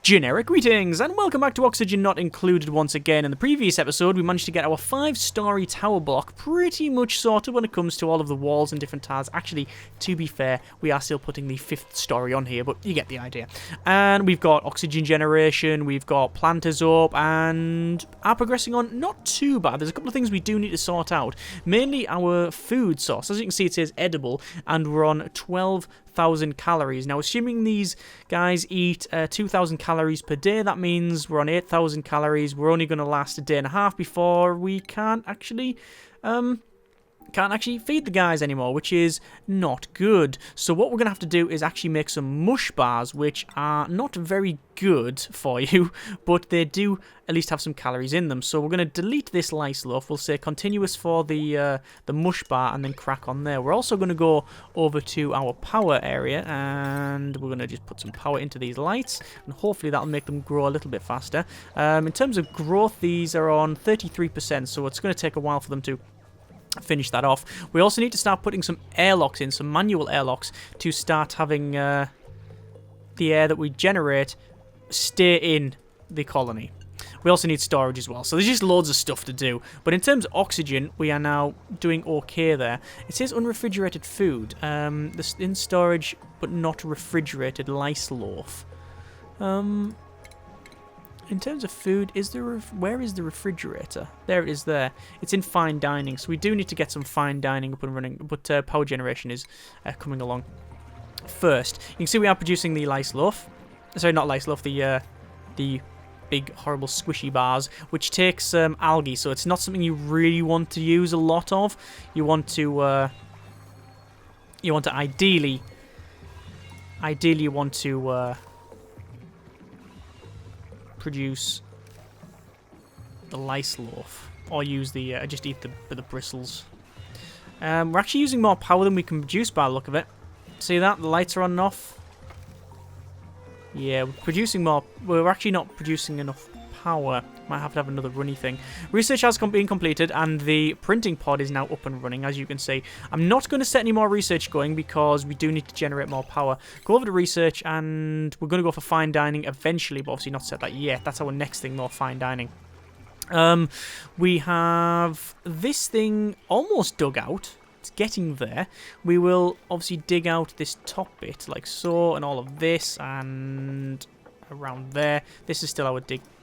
Generic greetings and welcome back to Oxygen Not Included once again. In the previous episode we managed to get our 5-story tower block pretty much sorted when it comes to all of the walls and different tiles. Actually, to be fair, we are still putting the 5th story on here, but you get the idea. And we've got oxygen generation, we've got planters up, and are progressing on not too bad. There's a couple of things we do need to sort out. Mainly our food source. As you can see, it says edible, and we're on 12,000 calories. Now, assuming these guys eat 2,000 calories per day, that means we're on 8,000 calories. We're only going to last a day and a half before we can't actually feed the guys anymore, which is not good. So what we're going to have to do is actually make some mush bars, which are not very good for you, but they do at least have some calories in them. So we're going to delete this lice loaf. We'll say continuous for the mush bar and then crack on there. We're also going to go over to our power area and we're going to just put some power into these lights and hopefully that'll make them grow a little bit faster. In terms of growth, these are on 33%, so it's going to take a while for them to finish that off. We also need to start putting some airlocks in, some manual airlocks, to start having the air that we generate stay in the colony. We also need storage as well, so there's just loads of stuff to do. But in terms of oxygen, we are now doing okay there. It says unrefrigerated food. This in storage, but not refrigerated lice loaf. In terms of food, where is the refrigerator? There it is there. It's in fine dining, so we do need to get some fine dining up and running, but power generation is coming along first. You can see we are producing the lice loaf. Sorry, not lice loaf, the big, horrible, squishy bars, which takes algae, so it's not something you really want to use a lot of. You want to ideally you want to produce the lice loaf, or use the just eat the bristles. We're actually using more power than we can produce by the look of it. See that? The lights are on and off. Yeah, we're producing more. We're actually not producing enough power. Might have to have another runny thing. Research has been completed and the printing pod is now up and running, as you can see. I'm not going to set any more research going because we do need to generate more power. Go over to research and we're going to go for fine dining eventually, but obviously not set that yet. That's our next thing, more fine dining. We have this thing almost dug out. It's getting there. We will obviously dig out this top bit like so, and all of this, and around there. This is still our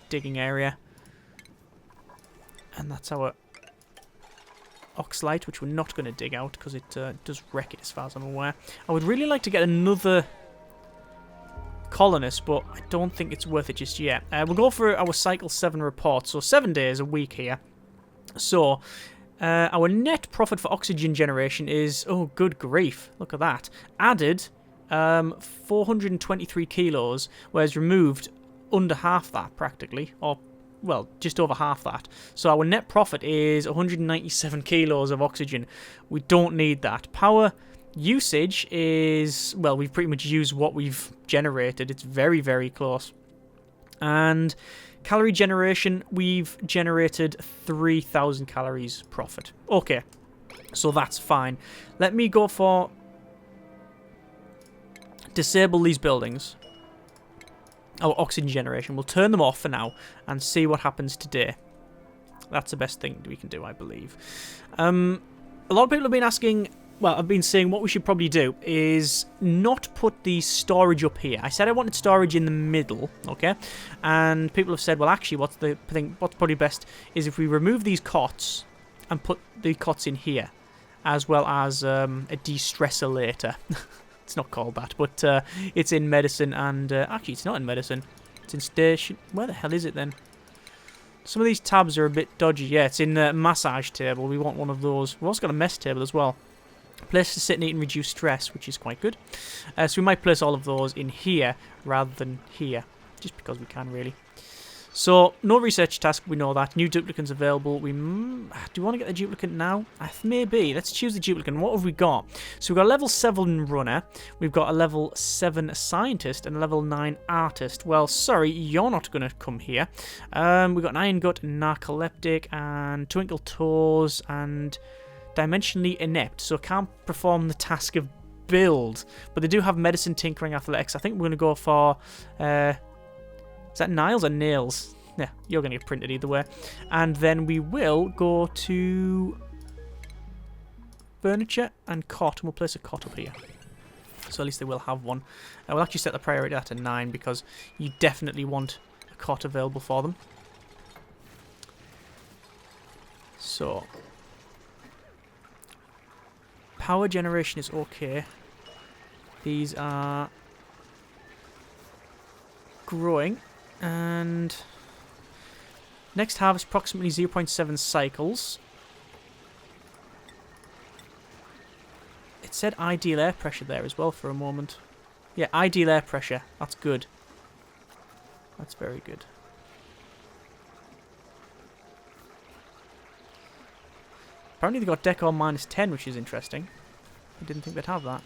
digging area. And that's our oxlite, which we're not going to dig out because it does wreck it as far as I'm aware. I would really like to get another colonist, but I don't think it's worth it just yet. We'll go for our cycle 7 report, so 7 days a week here. So our net profit for oxygen generation is, oh good grief, look at that, added 423 kilos, whereas removed under half that practically, or well, just over half that. So our net profit is 197 kilos of oxygen. We don't need that. Power usage is, well, we've pretty much used what we've generated. It's very, very close. And calorie generation, we've generated 3,000 calories profit. Okay, so that's fine. Let me go for disable these buildings. Our oxygen generation. We'll turn them off for now and see what happens today. That's the best thing we can do, I believe. A lot of people have been asking, well, I've been saying what we should probably do is not put the storage up here. I said I wanted storage in the middle, okay? And people have said, well, actually, what's probably best is if we remove these cots and put the cots in here, as well as a de-stressor later. It's not called that, but it's in medicine, and actually it's not in medicine. It's in station. Where the hell is it then? Some of these tabs are a bit dodgy. Yeah, it's in massage table. We want one of those. We've also got a mess table as well. Place to sit and eat and reduce stress, which is quite good. So we might place all of those in here rather than here, just because we can really. So, no research task, we know that. New duplicates available. Do we want to get the duplicate now? Maybe. Let's choose the duplicate. What have we got? So we've got a level 7 runner. We've got a level 7 scientist and a level 9 artist. Well, sorry, you're not going to come here. We've got an iron gut, narcoleptic, and twinkle toes, and dimensionally inept. So can't perform the task of build. But they do have medicine, tinkering, athletics. I think we're going to go for that Niles or Nails? Yeah, you're going to get printed either way. And then we will go to furniture and cot, and we'll place a cot up here. So at least they will have one. We'll actually set the priority at 9 because you definitely want a cot available for them. So, power generation is okay. These are growing, and next harvest approximately 0.7 cycles. It said ideal air pressure there as well for a moment. Yeah, ideal air pressure. That's good. That's very good. Apparently they got decor -10, which is interesting. I didn't think they'd have that.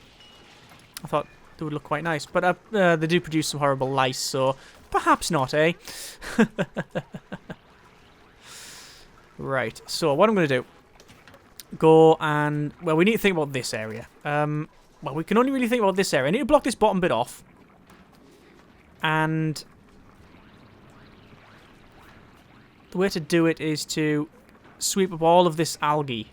I thought they would look quite nice. But they do produce some horrible lice, so perhaps not, eh? Right, so what I'm going to do... Go and... Well, we need to think about this area. Well, we can only really think about this area. I need to block this bottom bit off. And... the way to do it is to sweep up all of this algae.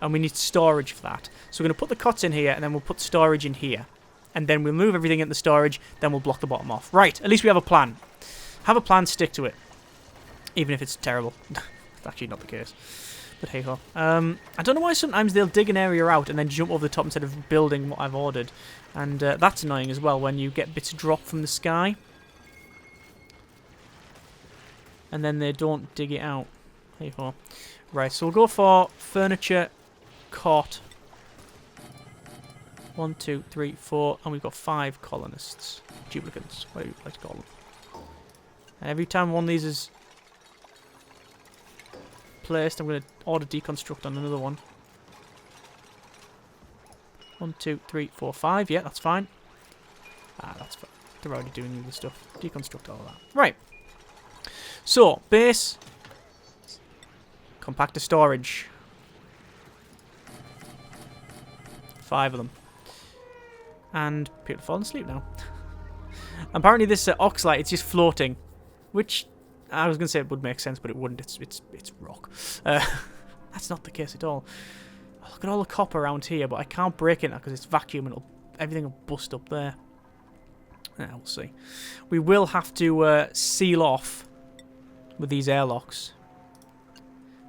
And we need storage for that. So we're going to put the cots in here, and then we'll put storage in here. And then we'll move everything into storage, then we'll block the bottom off. Right, at least we have a plan. Have a plan, stick to it. Even if it's terrible. It's actually not the case. But hey ho. I don't know why sometimes they'll dig an area out and then jump over the top instead of building what I've ordered. And that's annoying as well when you get bits drop from the sky. And then they don't dig it out. Hey ho. Right, so we'll go for furniture, cot. 1, 2, 3, 4, and we've got 5 colonists. Duplicates, whatever you like to call them. And every time one of these is placed, I'm going to order deconstruct on another one. 1, 2, 3, 4, 5. Yeah, that's fine. Ah, that's fine. They're already doing the other stuff. Deconstruct all that. Right. So, base. Compactor storage. 5 of them. And people are falling asleep now. Apparently this oxalite, it's just floating. Which... I was going to say it would make sense, but it wouldn't. It's rock. That's not the case at all. Oh, look at all the copper around here, but I can't break it now because it's vacuum and everything will bust up there. Yeah, we'll see. We will have to seal off with these airlocks.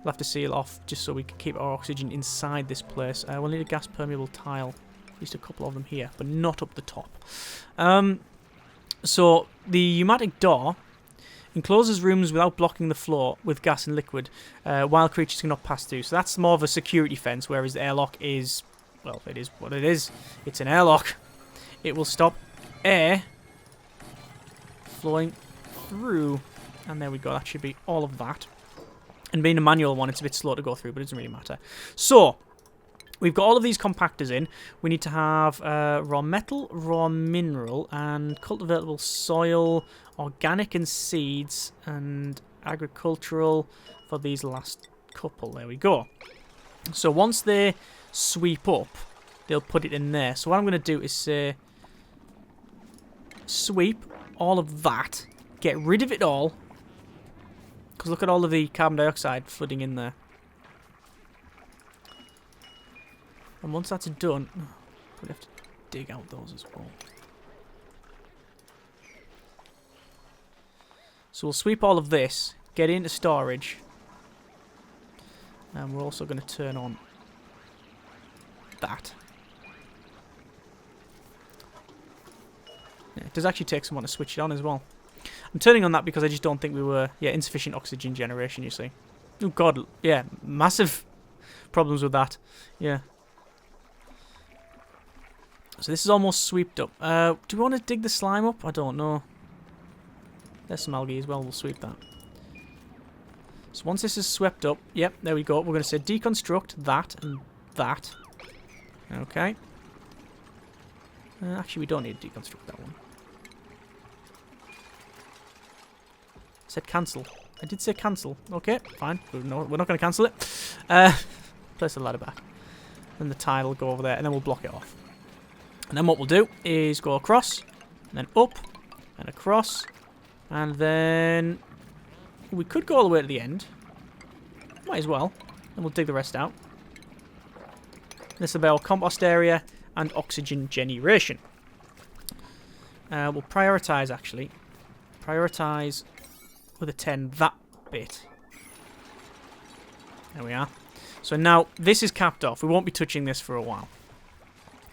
We'll have to seal off just so we can keep our oxygen inside this place. We'll need a gas permeable tile. At least a couple of them here, but not up the top. So the pneumatic door encloses rooms without blocking the floor with gas and liquid, while creatures cannot pass through. So that's more of a security fence, whereas the airlock is, well, it is what it is. It's an airlock. It will stop air flowing through. And there we go. That should be all of that. And being a manual one, it's a bit slow to go through, but it doesn't really matter. So, we've got all of these compactors in. We need to have raw metal, raw mineral, and cultivatable soil, organic and seeds, and agricultural for these last couple. There we go. So once they sweep up, they'll put it in there. So what I'm going to do is say sweep all of that, get rid of it all, because look at all of the carbon dioxide flooding in there. And once that's done, we have to dig out those as well. So we'll sweep all of this, get into storage, and we're also going to turn on that. Yeah, it does actually take someone to switch it on as well. I'm turning on that because I just don't think we were... Yeah, insufficient oxygen generation, you see. Oh god, yeah, massive problems with that. Yeah. So this is almost swept up. Do we want to dig the slime up? I don't know. There's some algae as well, we'll sweep that. So once this is swept up, yep, there we go. We're going to say deconstruct that and that. Okay. Actually, we don't need to deconstruct that one. Said cancel. I did say cancel. Okay, fine. We're not going to cancel it. Place the ladder back. Then the tile will go over there, and then we'll block it off. And then what we'll do is go across, and then up, and across, And then we could go all the way to the end. Might as well. And we'll dig the rest out. This will be our compost area and oxygen generation. We'll prioritise, actually. Prioritise with a 10 that bit. There we are. So now this is capped off. We won't be touching this for a while.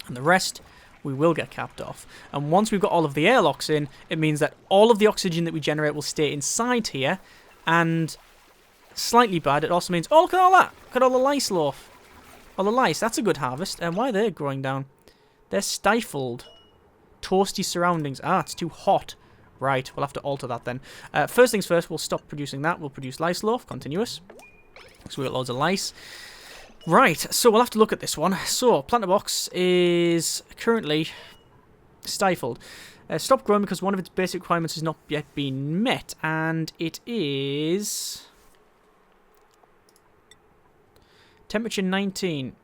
And the rest we will get capped off. And once we've got all of the airlocks in, it means that all of the oxygen that we generate will stay inside here. And slightly bad, it also means... Oh, look at all that! Look at all the lice loaf. All the lice. That's a good harvest. And why are they growing down? They're stifled. Toasty surroundings. Ah, it's too hot. Right, we'll have to alter that then. First things first, we'll stop producing that. We'll produce lice loaf, continuous. So we've got loads of lice. Right, so we'll have to look at this one. So, planter box is currently stifled. Stop growing because one of its basic requirements has not yet been met. And it is... Temperature 19.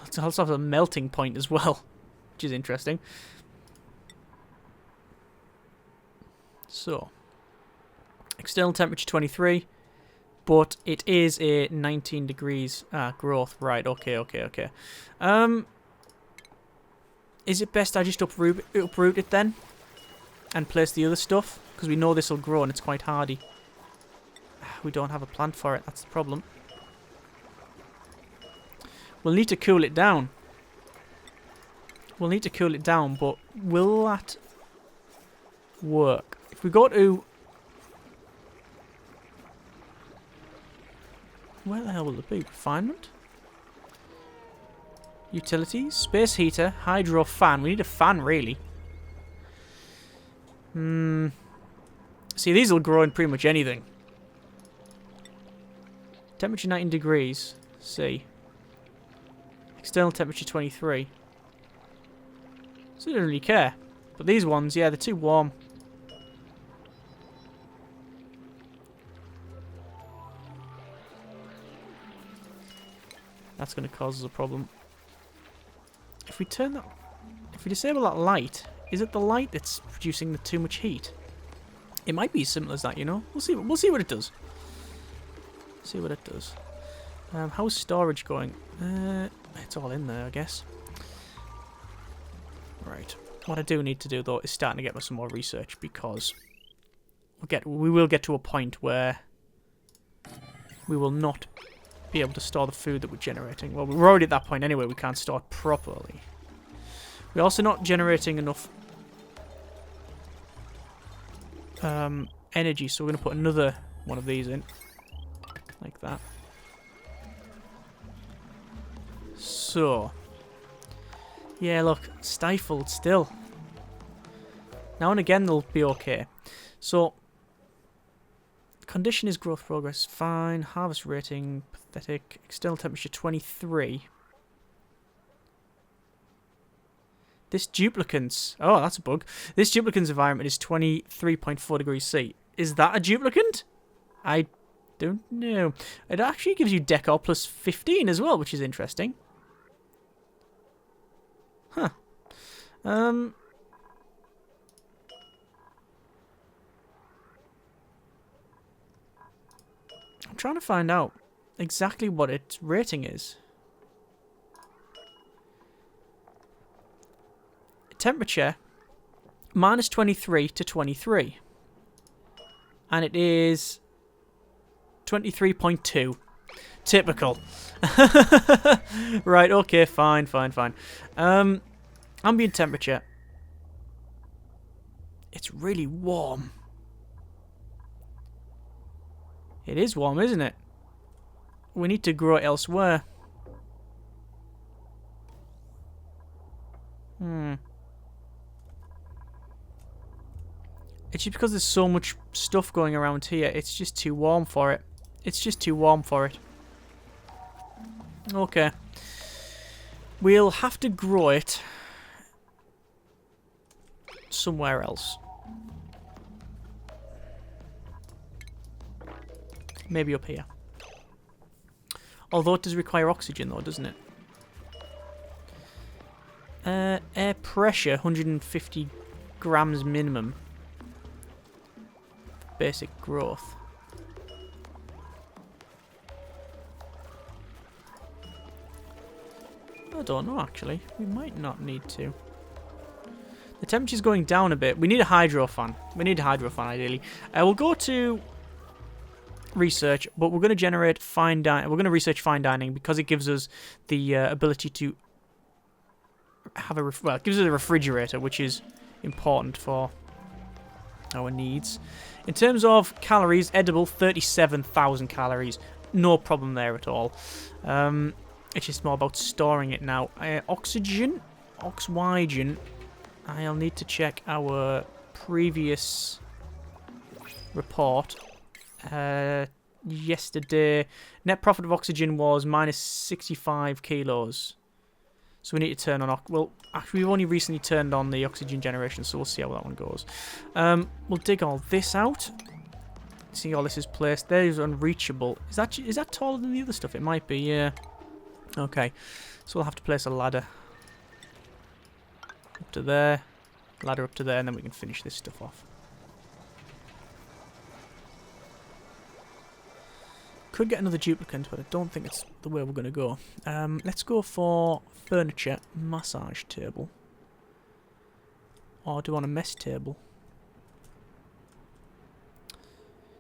Let's also have a melting point as well, which is interesting. So, external temperature 23, but it is a 19 degrees growth. Right, okay. Is it best I just uproot it then? And place the other stuff? Because we know this will grow and it's quite hardy. We don't have a plant for it, that's the problem. We'll need to cool it down. But will that work? If we go to... Where the hell will it be? Refinement? Utilities? Space heater? Hydro fan? We need a fan, really. See, these will grow in pretty much anything. Temperature 19 degrees. C. External temperature 23. So I don't really care. But these ones, yeah, they're too warm. That's going to cause us a problem. If we turn that... If we disable that light, is it the light that's producing too much heat? It might be as simple as that, you know? We'll see what it does. How's storage going? It's all in there, I guess. Right. What I do need to do, though, is starting to get some more research, because we will get to a point where we will not be able to store the food that we're generating. Well, we're already at that point anyway. We can't store it properly. We're also not generating enough energy, so we're going to put another one of these in. Like that. So. Yeah, look. Stifled still. Now and again they'll be okay. So. Condition is growth progress. Fine. Harvest rating. Pathetic. External temperature 23. This duplicant's... Oh, that's a bug. This duplicant's environment is 23.4 degrees C. Is that a duplicant? I don't know. It actually gives you decor plus 15 as well, which is interesting. Huh. I'm trying to find out exactly what its rating is. Temperature minus 23 to 23. And it is 23.2. Typical. Right, okay, fine. Ambient temperature. It's really warm. It is warm, isn't it? We need to grow it elsewhere. It's just because there's so much stuff going around here. It's just too warm for it. Okay. We'll have to grow it somewhere else. Maybe up here. Although it does require oxygen though, doesn't it? Air pressure, 150 grams minimum. Basic growth. I don't know, actually. We might not need to. The temperature's going down a bit. We need a hydro fan. We need a hydro fan, ideally. We'll go to research, but we're going to generate fine dining. We're going to research fine dining because it gives us the ability to have a well, it gives us a refrigerator, which is important for our needs. In terms of calories, edible 37,000 calories. No problem there at all. It's just more about storing it now. Oxygen, oxygen. I'll need to check our previous report. Yesterday, net profit of oxygen was minus 65 kilos. So we need to turn on... Well, actually, we've only recently turned on the oxygen generation, so we'll see how that one goes. We'll dig all this out. See all this is placed. There is unreachable. Is that taller than the other stuff? It might be, yeah. Okay. So we'll have to place a ladder. Up to there. Ladder up to there, and then we can finish this stuff off. Could get another duplicant, but I don't think it's the way we're going to go. Let's go for furniture, massage table. Or do I want a mess table?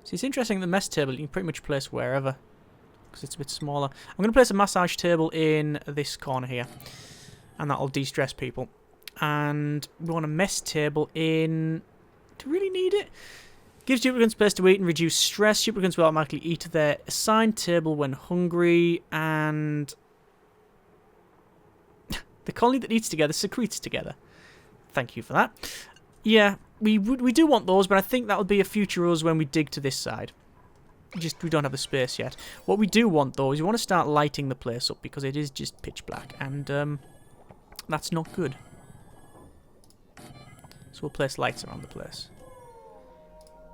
See, it's interesting, the mess table you can pretty much place wherever, because it's a bit smaller. I'm going to place a massage table in this corner here, and that'll de-stress people. And we want a mess table in... Do we really need it? Gives duplicants space to eat and reduce stress. Duplicants will automatically eat their assigned table when hungry, and the colony that eats together secretes together. Thank you for that. Yeah, we do want those, but I think that'll be a future us when we dig to this side. We don't have the space yet. What we do want, though, is we want to start lighting the place up, because it is just pitch black, and that's not good. So we'll place lights around the place.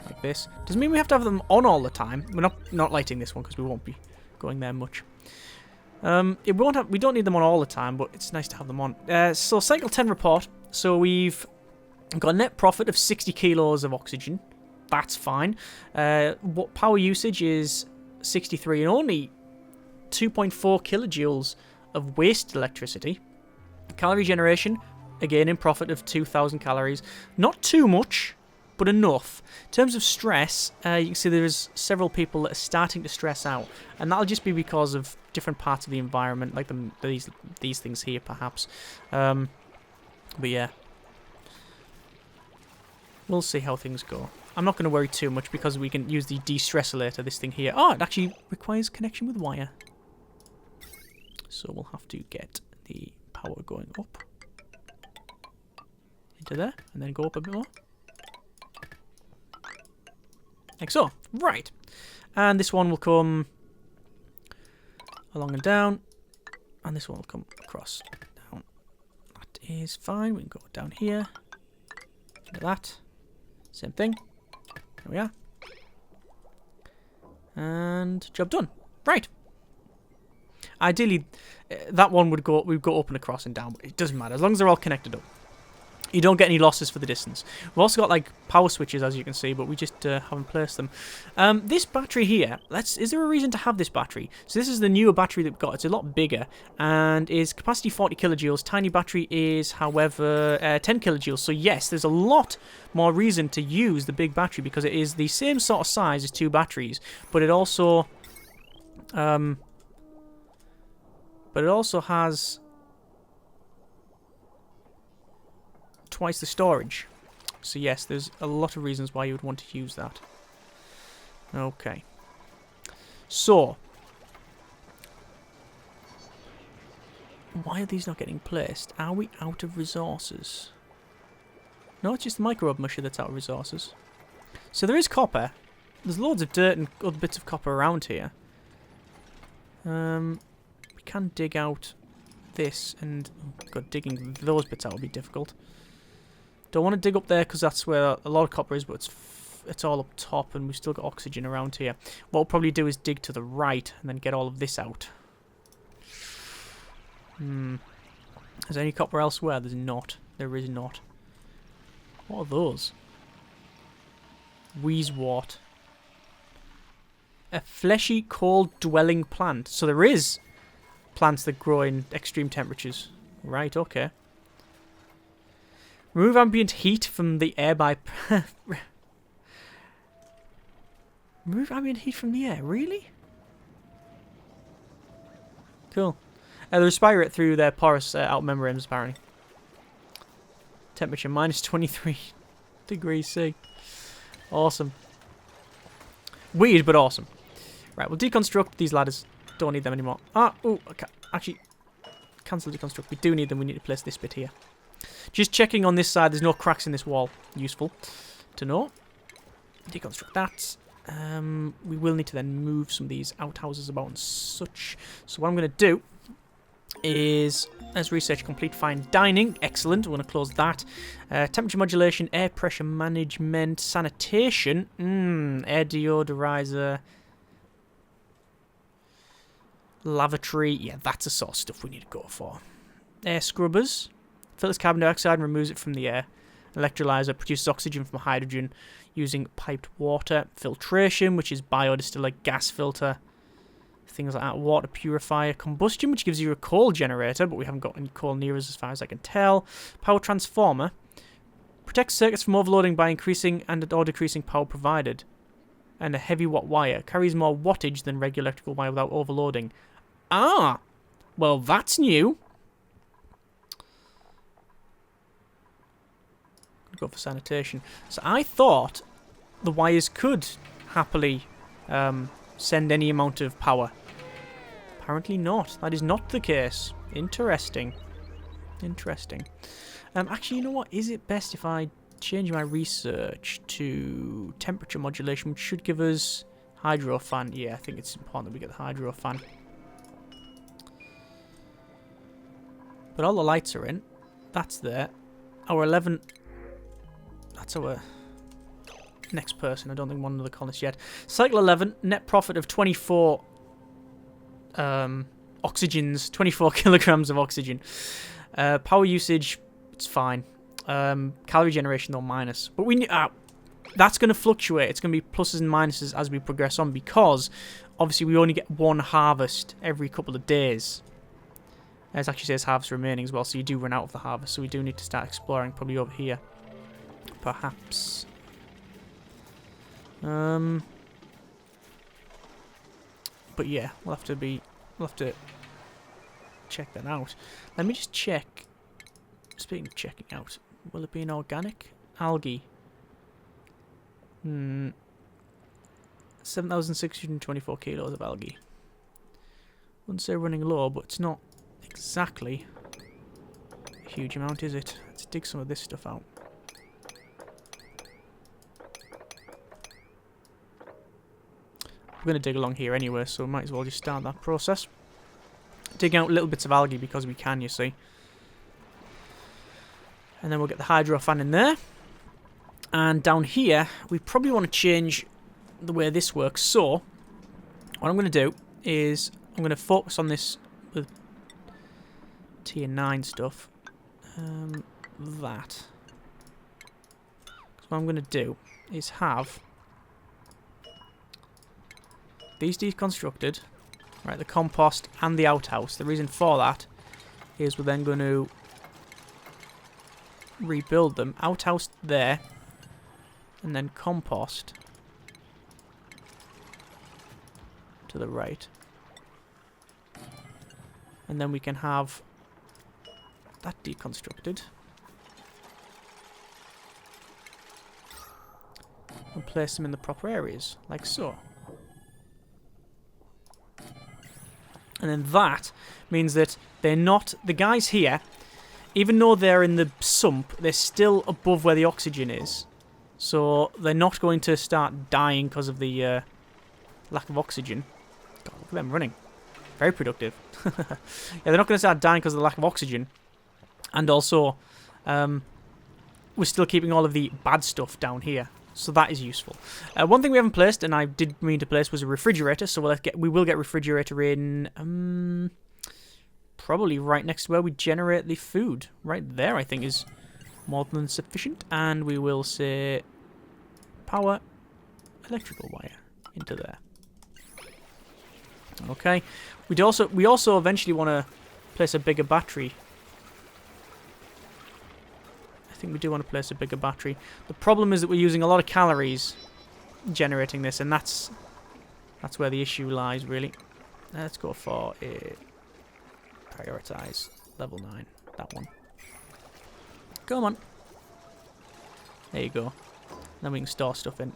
Like this. Doesn't mean we have to have them on all the time. We're not lighting this one because we won't be going there much. We don't need them on all the time, but it's nice to have them on. So cycle 10 report. So we've got a net profit of 60 kilos of oxygen. That's fine. What power usage is 63 and only 2.4 kilojoules of waste electricity. Calorie generation, again in profit of 2,000 calories. Not too much, but enough. In terms of stress, you can see there's several people that are starting to stress out, and that'll just be because of different parts of the environment, like these things here, perhaps. But yeah, we'll see how things go. I'm not going to worry too much because we can use the de-stressolator, this thing here. Oh, it actually requires connection with wire, so we'll have to get the power going up into there, and then go up a bit more. Like so. Right. And this one will come along and down. And this one will come across down. That is fine. We can go down here. Into that. Same thing. There we are. And job done. Right. Ideally, that one would go up and across and down. But it doesn't matter. As long as they're all connected up. You don't get any losses for the distance. We've also got like power switches, as you can see, but we just haven't placed them. This battery here, is there a reason to have this battery? So this is the newer battery that we've got. It's a lot bigger and is capacity 40 kilojoules. Tiny battery is, however, 10 kilojoules. So yes, there's a lot more reason to use the big battery because it is the same sort of size as two batteries, but it also has twice the storage. So yes, there's a lot of reasons why you would want to use that. Okay. So, why are these not getting placed? Are we out of resources? No, it's just the microbe musher that's out of resources. So there is copper. There's loads of dirt and other bits of copper around here. We can dig out this, and oh god, digging those bits out will be difficult. Don't want to dig up there because that's where a lot of copper is, but it's all up top and we've still got oxygen around here. What we'll probably do is dig to the right and then get all of this out. Is there any copper elsewhere? There's not. There is not. What are those? Wheezewort. A fleshy, cold-dwelling plant. So there is plants that grow in extreme temperatures. Right, okay. Remove ambient heat from the air by... Remove ambient heat from the air? Really? Cool. They respire it through their porous outer membranes, apparently. Temperature minus 23 degrees C. Awesome. Weird, but awesome. Right, we'll deconstruct these ladders. Don't need them anymore. Okay. Actually, cancel deconstruct. We do need them. We need to place this bit here. Just checking on this side. There's no cracks in this wall. Useful to know. Deconstruct that. We will need to then move some of these outhouses about and such. So what I'm going to do is, as research complete, fine dining. Excellent. We're going to close that. Temperature modulation, air pressure management, sanitation. Air deodorizer. Lavatory. Yeah, that's the sort of stuff we need to go for. Air scrubbers. Filters carbon dioxide and removes it from the air. Electrolyzer produces oxygen from hydrogen using piped water. Filtration, which is biodistiller, gas filter. Things like that. Water purifier. Combustion, which gives you a coal generator, but we haven't got any coal near us as far as I can tell. Power transformer. Protects circuits from overloading by increasing and or decreasing power provided. And a heavy watt wire. Carries more wattage than regular electrical wire without overloading. Ah! Well, that's new. Go for sanitation. So I thought the wires could happily send any amount of power. Apparently not. That is not the case. Interesting. Interesting. Actually, you know what? Is it best if I change my research to temperature modulation, which should give us hydro fan? Yeah, I think it's important that we get the hydro fan. But all the lights are in. That's there. Our 11... That's our next person. I don't think one of the colonists yet. Cycle 11, net profit of 24 oxygens, 24 kilograms of oxygen. Power usage, it's fine. Calorie generation, though, minus. But we that's going to fluctuate. It's going to be pluses and minuses as we progress on because, obviously, we only get one harvest every couple of days. It actually says harvest remaining as well, so you do run out of the harvest. So we do need to start exploring, probably over here. Perhaps. But yeah, we'll have to check that out. Let me just check. Speaking of checking out, will it be an organic? Algae. 7,624 kilos of algae. Wouldn't say running low, but it's not exactly a huge amount, is it? Let's dig some of this stuff out. We're going to dig along here anyway, so we might as well just start that process. Dig out little bits of algae because we can, you see. And then we'll get the hydro fan in there. And down here, we probably want to change the way this works. So, what I'm going to do is I'm going to focus on this with tier 9 stuff. That. So what I'm going to do is have these deconstructed, right, the compost and the outhouse. The reason for that is we're then going to rebuild them. Outhouse there, and then compost to the right. And then we can have that deconstructed. And place them in the proper areas, like so. And then that means that they're not... The guys here, even though they're in the sump, they're still above where the oxygen is. So they're not going to start dying because of the lack of oxygen. God, look at them running. Very productive. Yeah, they're not going to start dying because of the lack of oxygen. And also, we're still keeping all of the bad stuff down here. So that is useful. One thing we haven't placed, and I did mean to place, was a refrigerator. So we will get refrigerator in probably right next to where we generate the food. Right there, I think, is More than sufficient. And we will say power electrical wire into there. Okay. We also eventually want to place a bigger battery. I think we do want to place a bigger battery. The problem is that we're using a lot of calories generating this, and that's where the issue lies, really. Let's go for a prioritize level 9. That one. Come on. There you go. Then we can store stuff in.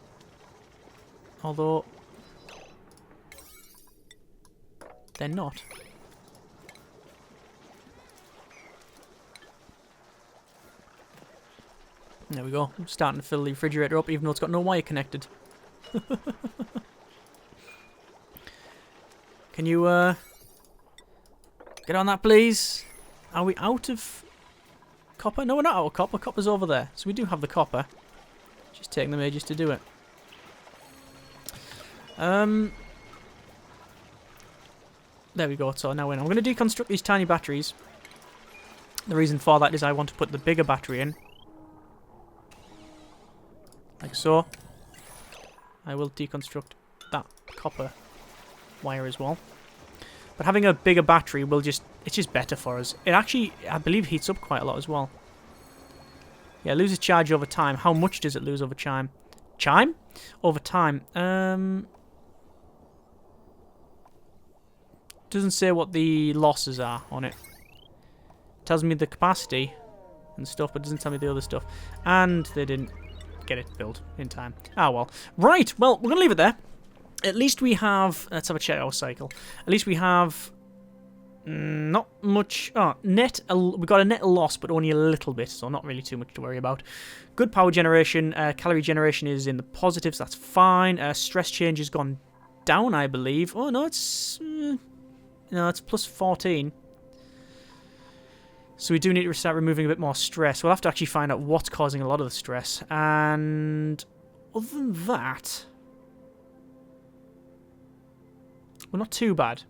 Although they're not. There we go. I'm starting to fill the refrigerator up, even though it's got no wire connected. Can you get on that, please? Are we out of copper? No, we're not out of copper. Copper's over there. So we do have the copper. Just taking them ages to do it. There we go. So now I'm going to deconstruct these tiny batteries. The reason for that is I want to put the bigger battery in. Like so. I will deconstruct that copper wire as well. But having a bigger battery will it's just better for us. It actually, I believe, heats up quite a lot as well. Yeah, it loses charge over time. How much does it lose over time? Over time. Doesn't say what the losses are on it. Tells me the capacity and stuff, but doesn't tell me the other stuff. And they didn't get it built in time. Ah, well. Right, well, we're going to leave it there. At least we have... Let's have a check our cycle. At least we have... not much... Oh, net... We got a net loss, but only a little bit, so not really too much to worry about. Good power generation. Calorie generation is in the positives. That's fine. Stress change has gone down, I believe. Oh, no, it's... no, it's plus 14. So we do need to start removing a bit more stress. We'll have to actually find out what's causing a lot of the stress. And other than that, we're not too bad.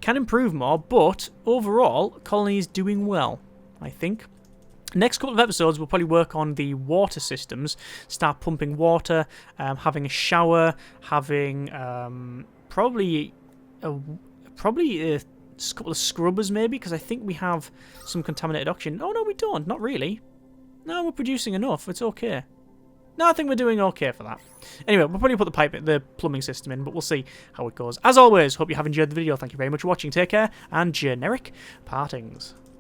Can improve more, but overall, colony is doing well, I think. Next couple of episodes, we'll probably work on the water systems. Start pumping water, having a shower, having probably a couple of scrubbers maybe, because I think we have some contaminated oxygen. Oh no, we don't. Not really. No, we're producing enough. It's okay. No, I think we're doing okay for that. Anyway, we'll probably put the plumbing system in, but we'll see how it goes. As always, hope you have enjoyed the video. Thank you very much for watching. Take care, and generic partings.